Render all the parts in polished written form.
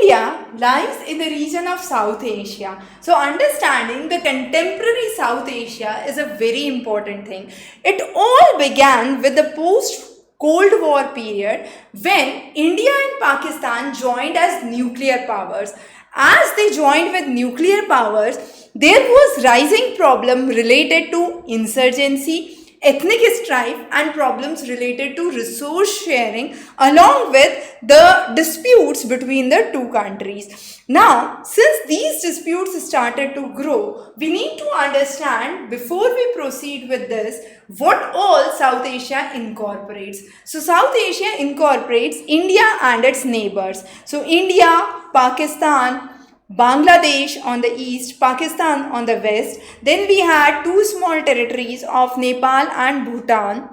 India lies in the region of South Asia. So, understanding the contemporary South Asia is a very important thing. It all began with the post Cold War period when India and Pakistan joined as nuclear powers. As they joined with nuclear powers, there was rising problem related to insurgency, ethnic strife, and problems related to resource sharing, along with the disputes between the two countries. Now, since these disputes started to grow, we need to understand before we proceed with this what all South Asia incorporates. So, South Asia incorporates India and its neighbors. So, India, Pakistan, Bangladesh on the east, Pakistan on the west. Then we had two small territories of Nepal and Bhutan.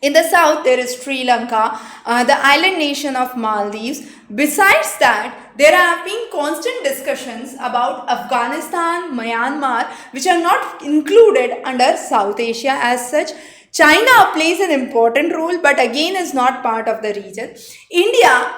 In the south, there is Sri Lanka, the island nation of Maldives. Besides that, there have been constant discussions about Afghanistan, Myanmar, which are not included under South Asia as such. China plays an important role, but again is not part of the region. India,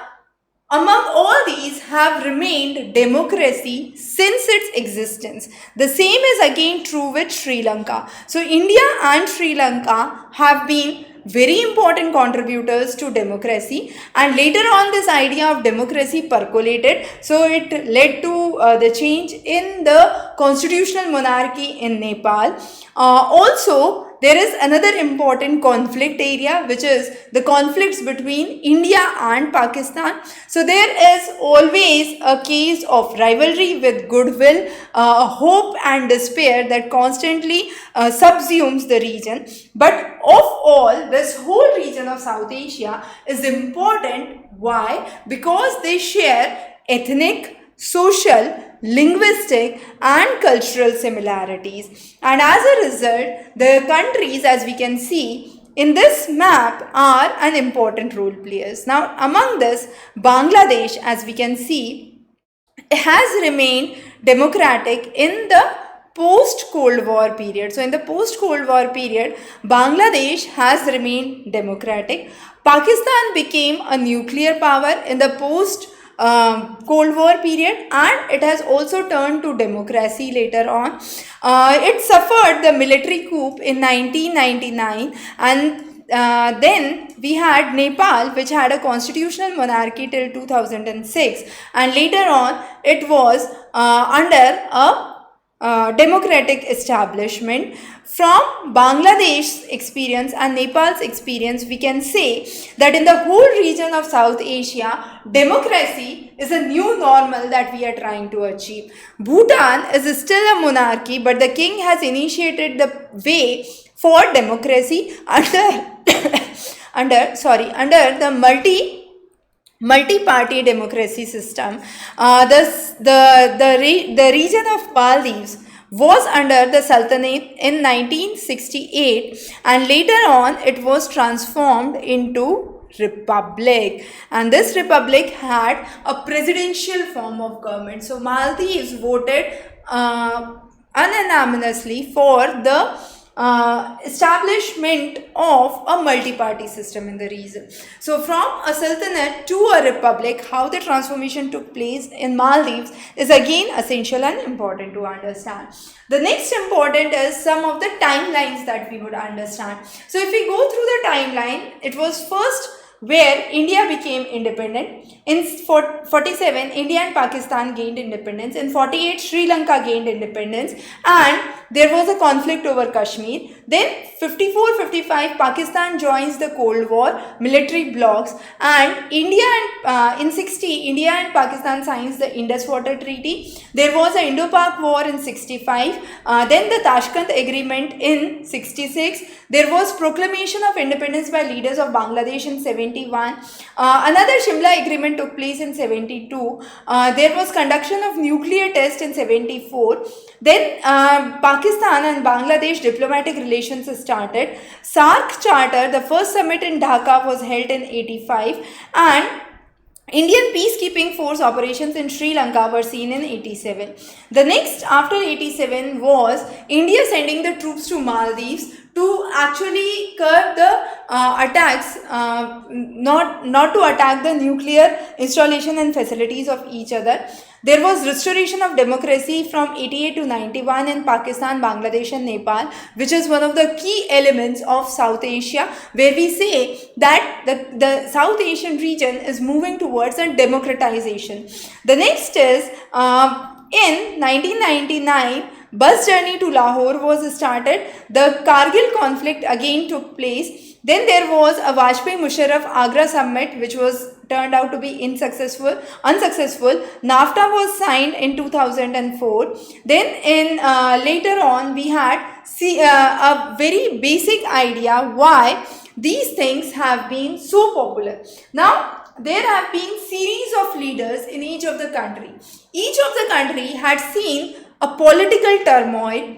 among all these, have remained democracy since its existence. The same is again true with Sri Lanka. So, India and Sri Lanka have been very important contributors to democracy, and later on this idea of democracy percolated, so it led to the change in the constitutional monarchy in Nepal. Also, there is another important conflict area, which is the conflicts between India and Pakistan. So there is always a case of rivalry with goodwill, hope and despair that constantly subsumes the region. But of all, this whole region of South Asia is important. Why? Because they share ethnic, social, linguistic and cultural similarities, and as a result, the countries, as we can see in this map, are an important role players. Now, among this, Bangladesh, as we can see, has remained democratic in the post-Cold War period. So, in the post-Cold War period, Bangladesh has remained democratic. Pakistan became a nuclear power in the Cold War period, and it has also turned to democracy later on. It suffered the military coup in 1999, and then we had Nepal, which had a constitutional monarchy till 2006, and later on it was under a democratic establishment. From Bangladesh's experience and Nepal's experience, we can say that in the whole region of South Asia, democracy is a new normal that we are trying to achieve. Bhutan is still a monarchy, but the king has initiated the way for democracy under the multi-party democracy system. The region of Maldives was under the Sultanate in 1968, and later on it was transformed into republic, and this republic had a presidential form of government. So Maldives voted unanimously for the establishment of a multi-party system in the region. So from a sultanate to a republic, how the transformation took place in Maldives is again essential and important to understand. The next important is some of the timelines that we would understand. So if we go through the timeline, it was first where India became independent. In 47, India and Pakistan gained independence. In 48, Sri Lanka gained independence, and there was a conflict over Kashmir. Then 54-55, Pakistan joins the Cold War, military blocs, and in 60, India and Pakistan signs the Indus Water Treaty. There was an Indo-Pak War in 65, then the Tashkent Agreement in 66. There was proclamation of independence by leaders of Bangladesh in 71. Another Shimla Agreement took place in 72. There was conduction of nuclear test in 74. Then Pakistan and Bangladesh diplomatic relations started. SAARC Charter, the first summit in Dhaka, was held in 85, and Indian peacekeeping force operations in Sri Lanka were seen in 87. The next after 87 was India sending the troops to Maldives to actually curb the attacks, not to attack the nuclear installation and facilities of each other. There was restoration of democracy from 88 to 91 in Pakistan, Bangladesh and Nepal, which is one of the key elements of South Asia, where we say that the South Asian region is moving towards a democratization. The next is in 1999, bus journey to Lahore was started. The Kargil conflict again took place. Then there was a Vajpayee Musharraf Agra summit, which was turned out to be unsuccessful. NAFTA was signed in 2004. Then in later on we had a very basic idea why these things have been so popular. Now there have been series of leaders in each of the country. Each of the country had seen a political turmoil,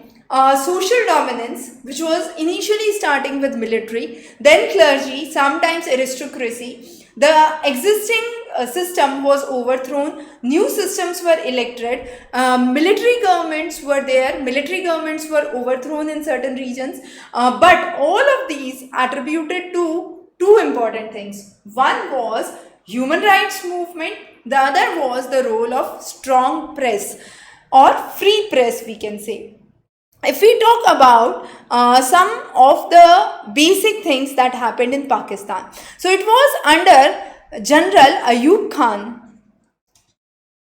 social dominance, which was initially starting with military, then clergy, sometimes aristocracy. The existing system was overthrown, new systems were elected, military governments were there, military governments were overthrown in certain regions, but all of these attributed to two important things. One was human rights movement, the other was the role of strong press or free press, we can say. If we talk about some of the basic things that happened in Pakistan. So it was under General Ayub Khan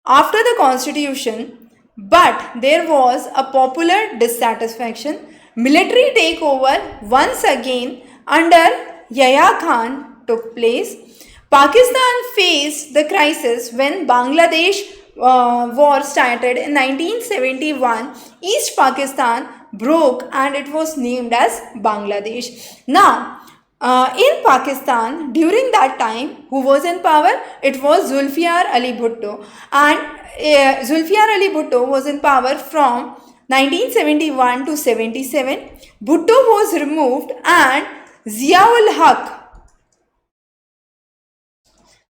after the constitution, but there was a popular dissatisfaction. Military takeover once again under Yahya Khan took place. Pakistan faced the crisis when Bangladesh war started in 1971. East Pakistan broke and it was named as Bangladesh. Now, in Pakistan, during that time, who was in power? It was Zulfikar Ali Bhutto. And Zulfikar Ali Bhutto was in power from 1971 to 77. Bhutto was removed and Ziaul Haq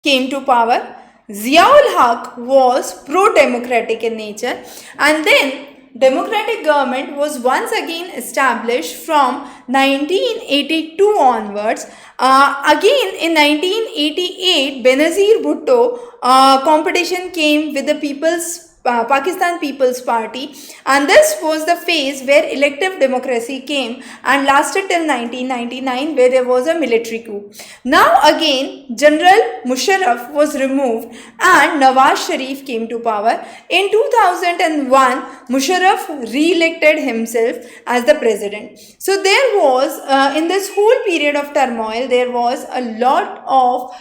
came to power. Ziaul Haq was pro-democratic in nature, and then democratic government was once again established from 1982 onwards. Again in 1988, Benazir Bhutto competition came with the Pakistan People's Party, and this was the phase where elective democracy came and lasted till 1999, where there was a military coup. Now again General Musharraf was removed and Nawaz Sharif came to power. In 2001, Musharraf re-elected himself as the president. So there was in this whole period of turmoil, there was a lot of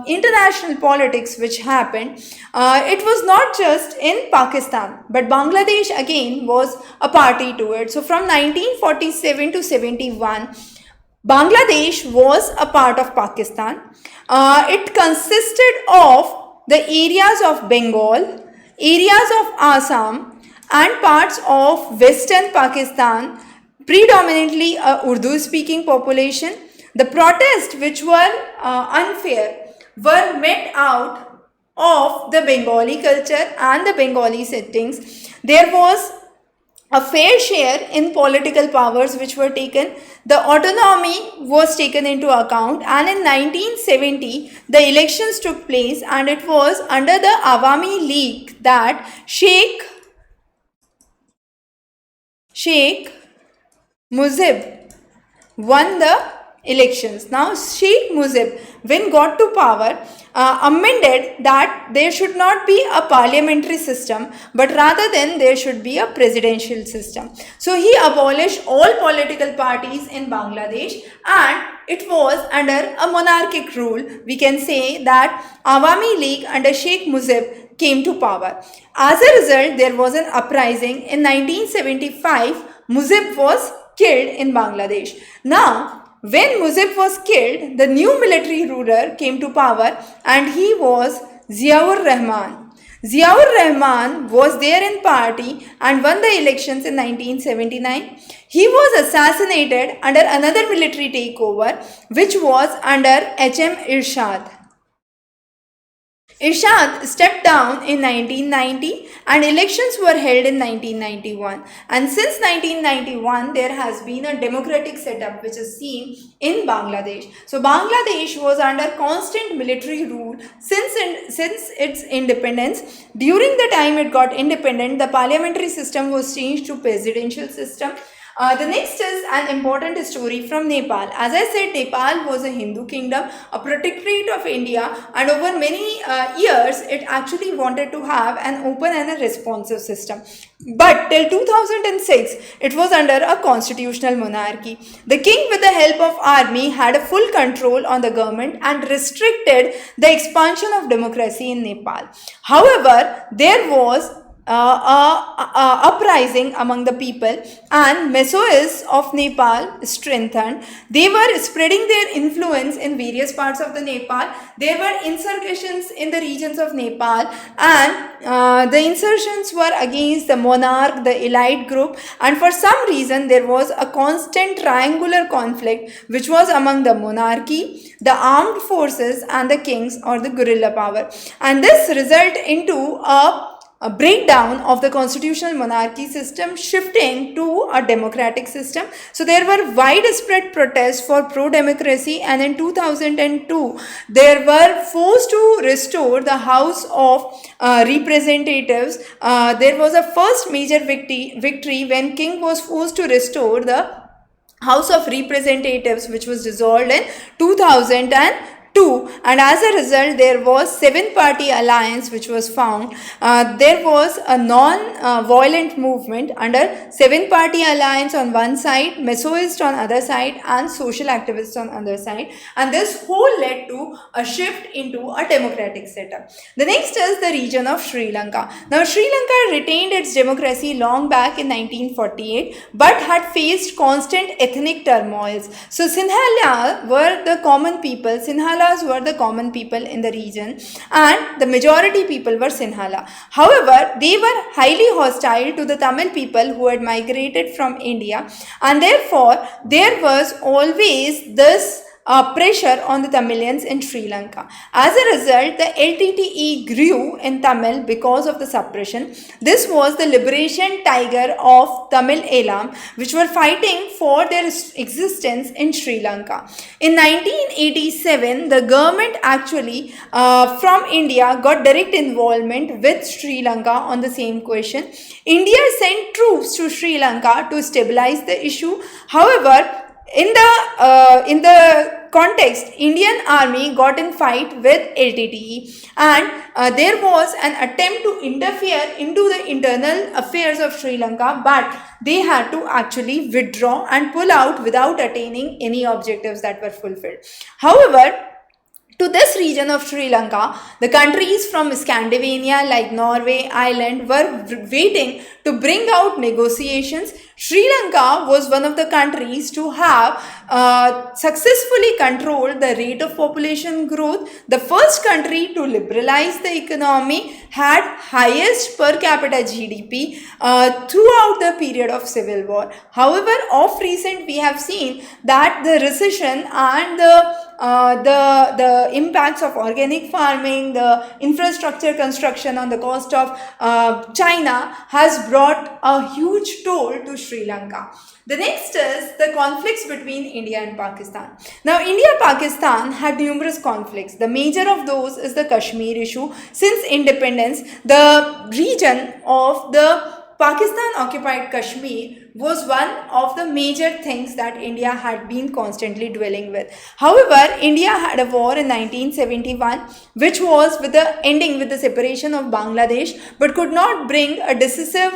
international politics which happened. It was not just in Pakistan, but Bangladesh again was a party to it. So from 1947 to 71, Bangladesh was a part of Pakistan. It consisted of the areas of Bengal, areas of Assam and parts of western Pakistan, predominantly a Urdu speaking population. The protests which were unfair were met out of the Bengali culture and the Bengali settings. There was a fair share in political powers which were taken. The autonomy was taken into account, and in 1970 the elections took place, and it was under the Awami League that Sheikh Mujib won the elections. Now Sheikh Mujib, when got to power, amended that there should not be a parliamentary system, but rather than there should be a presidential system. So he abolished all political parties in Bangladesh, and it was under a monarchic rule. We can say that Awami League under Sheikh Mujib came to power. As a result, there was an uprising. In 1975, Mujib was killed in Bangladesh. Now, when Mujib was killed, the new military ruler came to power, and he was Ziaur Rahman. Ziaur Rahman was there in party and won the elections in 1979. He was assassinated under another military takeover, which was under H.M. Irshad. Irshad stepped down in 1990 and elections were held in 1991. And since 1991, there has been a democratic setup which is seen in Bangladesh. So Bangladesh was under constant military rule since its independence. During the time it got independent, the parliamentary system was changed to presidential system. The next is an important story from Nepal. As I said, Nepal was a Hindu kingdom, a protectorate of India, and over many years, it actually wanted to have an open and a responsive system. But till 2006, it was under a constitutional monarchy. The king, with the help of army, had a full control on the government and restricted the expansion of democracy in Nepal. However, there was uprising among the people, and Mesois of Nepal strengthened. They were spreading their influence in various parts of the Nepal. There were insurrections in the regions of Nepal, and the insurrections were against the monarch, the elite group, and for some reason there was a constant triangular conflict which was among the monarchy, the armed forces, and the kings or the guerrilla power, and this resulted into a breakdown of the constitutional monarchy system, shifting to a democratic system. So there were widespread protests for pro-democracy, and in 2002 they were forced to restore the House of Representatives. There was a first major victory when King was forced to restore the House of Representatives, which was dissolved in 2002, and as a result there was 7-party alliance which was found. There was a non-violent movement under 7-party alliance on one side, Mesoist on other side, and social activists on other side, and this whole led to a shift into a democratic setup. The next is the region of Sri Lanka. Now Sri Lanka retained its democracy long back in 1948 but had faced constant ethnic turmoils. So Sinhala were the common people, were the common people in the region, and the majority people were Sinhala. However, they were highly hostile to the Tamil people who had migrated from India, and therefore there was always this pressure on the Tamilians in Sri Lanka. As a result, the LTTE grew in Tamil because of the suppression. This was the liberation tiger of Tamil Elam, which were fighting for their existence in Sri Lanka. In 1987, the government actually from India got direct involvement with Sri Lanka on the same question. India sent troops to Sri Lanka to stabilize the issue. However, in the context, Indian army got in fight with LTTE, and there was an attempt to interfere into the internal affairs of Sri Lanka, but they had to actually withdraw and pull out without attaining any objectives that were fulfilled. However, to this region of Sri Lanka, the countries from Scandinavia like Norway, Ireland were waiting to bring out negotiations. Sri Lanka was one of the countries to have successfully controlled the rate of population growth. The first country to liberalize the economy, had highest per capita GDP throughout the period of civil war. However, of recent we have seen that the recession and the impacts of organic farming, the infrastructure construction on the cost of China has brought a huge toll to Sri Lanka. The next is the conflicts between India and Pakistan. Now, India-Pakistan had numerous conflicts. The major of those is the Kashmir issue. Since independence, the region of the Pakistan-occupied Kashmir was one of the major things that India had been constantly dwelling with. However, India had a war in 1971, which was with the ending with the separation of Bangladesh, but could not bring a decisive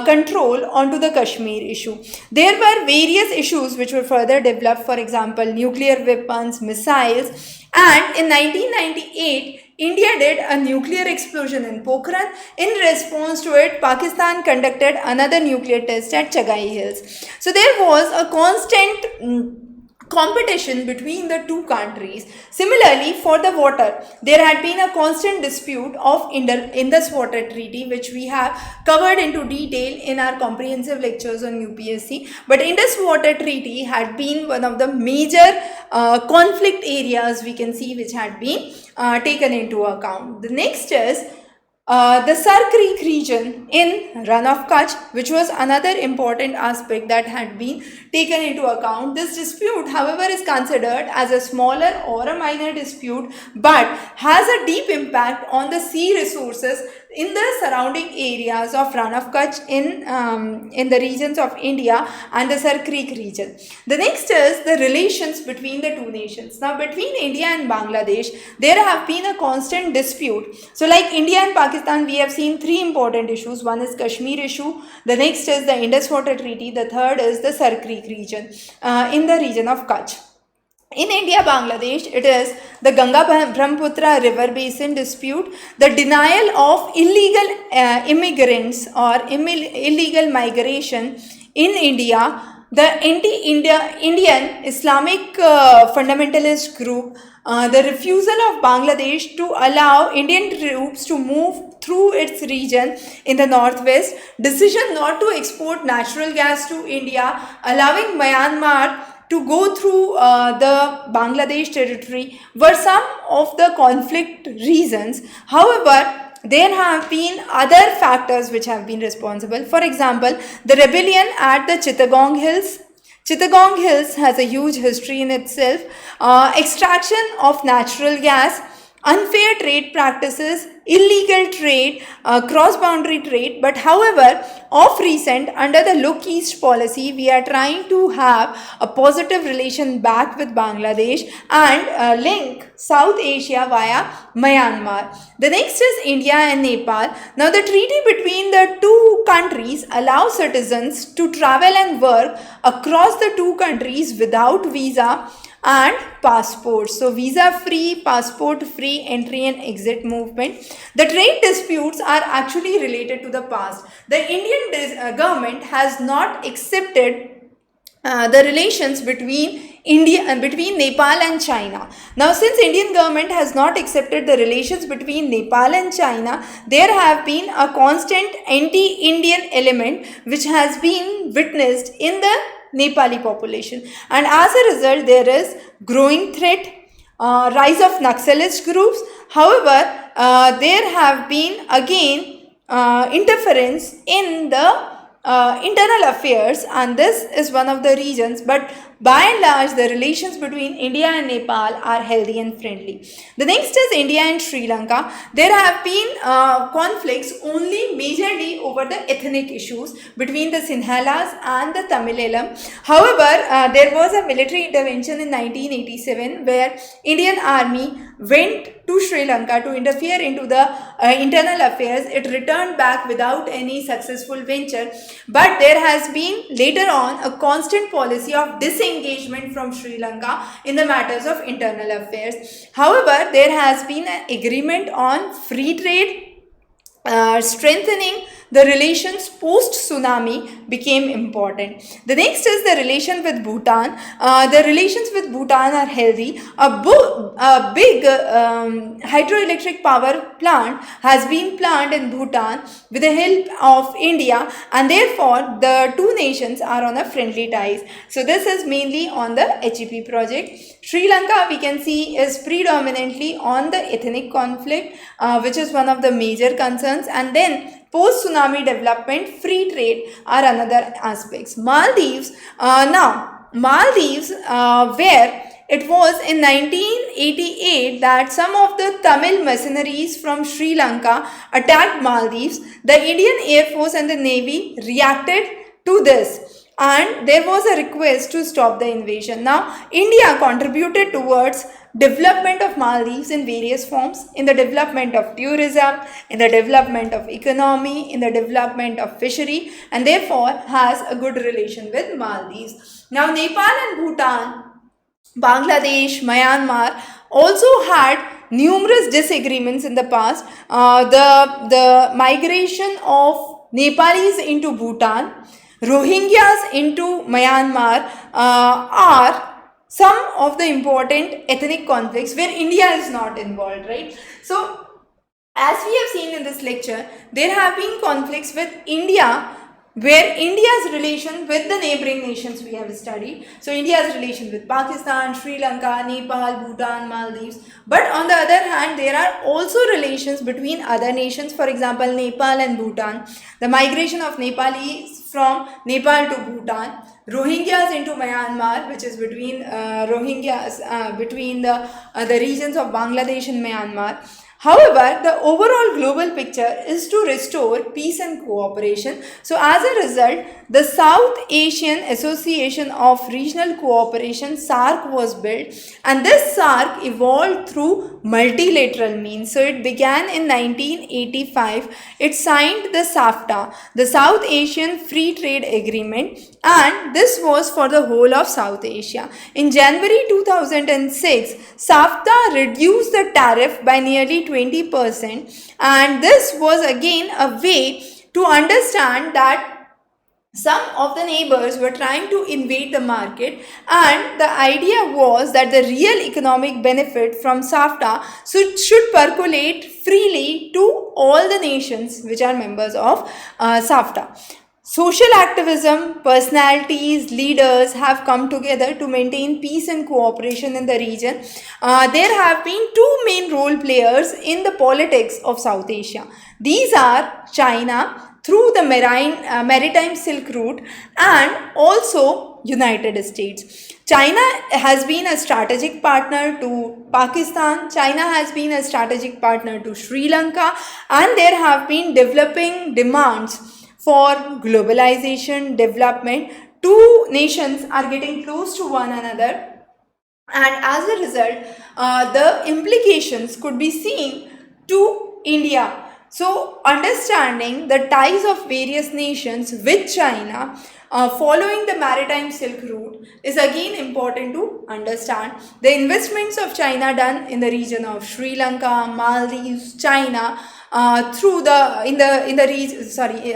control onto the Kashmir issue. There were various issues which were further developed, for example, nuclear weapons, missiles, and in 1998, India did a nuclear explosion in Pokhran. In response to it, Pakistan conducted another nuclear test at Chagai Hills. So there was a constant competition between the two countries. Similarly, for the water, there had been a constant dispute of Indus Water Treaty, which we have covered into detail in our comprehensive lectures on UPSC. But Indus Water Treaty had been one of the major conflict areas we can see which had been taken into account. The next is the Sar Creek region in Run of Kutch, which was another important aspect that had been taken into account. This dispute, however, is considered as a smaller or a minor dispute, but has a deep impact on the sea resources in the surrounding areas of Run of Kutch in the regions of India and the Sar Creek region. The next is the relations between the two nations. Now, between India and Bangladesh, there have been a constant dispute. So, like India and Pakistan, we have seen three important issues. One is Kashmir issue, the next is the Indus Water Treaty, the third is the Sar Creek region in the region of Kutch. In India, Bangladesh, it is the Ganga-Brahmaputra river basin dispute, the denial of illegal immigrants or illegal migration in India, the Indian Islamic fundamentalist group, the refusal of Bangladesh to allow Indian troops to move through its region in the northwest, decision not to export natural gas to India, allowing Myanmar to go through the Bangladesh territory were some of the conflict reasons. However, there have been other factors which have been responsible. For example, the rebellion at the Chittagong Hills. Chittagong Hills has a huge history in itself. Extraction of natural gas, unfair trade practices, illegal trade, cross-boundary trade. But however, of recent, under the Look East policy, we are trying to have a positive relation back with Bangladesh and link South Asia via Myanmar. The next is India and Nepal. Now, the treaty between the two countries allows citizens to travel and work across the two countries without visa and passports. So, visa-free, passport-free entry and exit movement. The trade disputes are actually related to the past. The Indian government has not accepted the relations between between Nepal and China. Now, since Indian government has not accepted the relations between Nepal and China, there have been a constant anti-Indian element which has been witnessed in the Nepali population, and as a result there is growing threat, rise of Naxalist groups. However, there have been again interference in the internal affairs, and this is one of the reasons, but by and large the relations between India and Nepal are healthy and friendly. The next is India and Sri Lanka. There have been conflicts only majorly over the ethnic issues between the Sinhalas and the Tamilelam. However, there was a military intervention in 1987 where Indian army went to Sri Lanka to interfere into the internal affairs. It returned back without any successful venture, but there has been later on a constant policy of disengagement from Sri Lanka in the matters of internal affairs. However, there has been an agreement on free trade. Strengthening the relations post-tsunami became important. The next is the relation with Bhutan. The relations with Bhutan are healthy. A big hydroelectric power plant has been planned in Bhutan with the help of India, and therefore the two nations are on a friendly ties. So this is mainly on the HEP project. Sri Lanka, we can see, is predominantly on the ethnic conflict, which is one of the major concerns, and then post-tsunami development, free trade are another aspects. Maldives, Maldives, where it was in 1988 that some of the Tamil mercenaries from Sri Lanka attacked Maldives. The Indian Air Force and the Navy reacted to this, and there was a request to stop the invasion. Now, India contributed towards development of Maldives in various forms, in the development of tourism, in the development of economy, in the development of fishery, and therefore has a good relation with Maldives. Now, Nepal and Bhutan, Bangladesh, Myanmar also had numerous disagreements in the past. The migration of Nepalis into Bhutan, Rohingyas into Myanmar are some of the important ethnic conflicts where India is not involved, right? So, as we have seen in this lecture, there have been conflicts with India where India's relation with the neighboring nations we have studied. So India's relation with Pakistan, Sri Lanka, Nepal, Bhutan, Maldives. But on the other hand, there are also relations between other nations. For example, Nepal and Bhutan. The migration of Nepalis from Nepal to Bhutan. Rohingyas into Myanmar, which is between Rohingyas between the regions of Bangladesh and Myanmar. However, the overall global picture is to restore peace and cooperation. So, as a result, the South Asian Association of Regional Cooperation (SARC) was built, and this SARC evolved through multilateral means. So, it began in 1985. It signed the SAFTA, the South Asian Free Trade Agreement, and this was for the whole of South Asia. In January 2006, SAFTA reduced the tariff by nearly 20%, and this was again a way to understand that some of the neighbors were trying to invade the market, and the idea was that the real economic benefit from SAFTA should percolate freely to all the nations which are members of SAFTA. Social activism, personalities, leaders have come together to maintain peace and cooperation in the region. There have been two main role players in the politics of South Asia. These are China through the maritime Silk Route, and also United States. China has been a strategic partner to Pakistan. China has been a strategic partner to Sri Lanka, and there have been developing demands for globalization, development. Two nations are getting close to one another, and as a result, the implications could be seen to India. So, understanding the ties of various nations with China following the maritime Silk Route is again important to understand. The investments of China done in the region of Sri Lanka, Maldives, China, through the in the region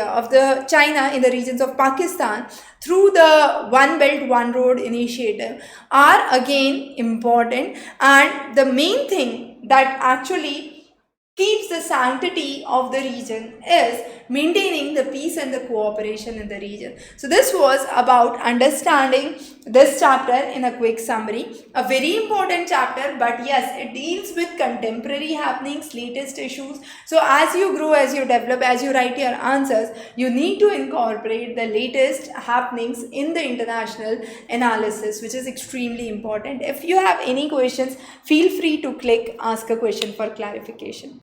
of the China in the regions of Pakistan through the One Belt One Road initiative are again important, and the main thing that actually keeps the sanctity of the region is maintaining the peace and the cooperation in the region. So this was about understanding this chapter in a quick summary. A very important chapter, but yes, it deals with contemporary happenings, latest issues. So as you grow, as you develop, as you write your answers, you need to incorporate the latest happenings in the international analysis, which is extremely important. If you have any questions, feel free to click ask a question for clarification.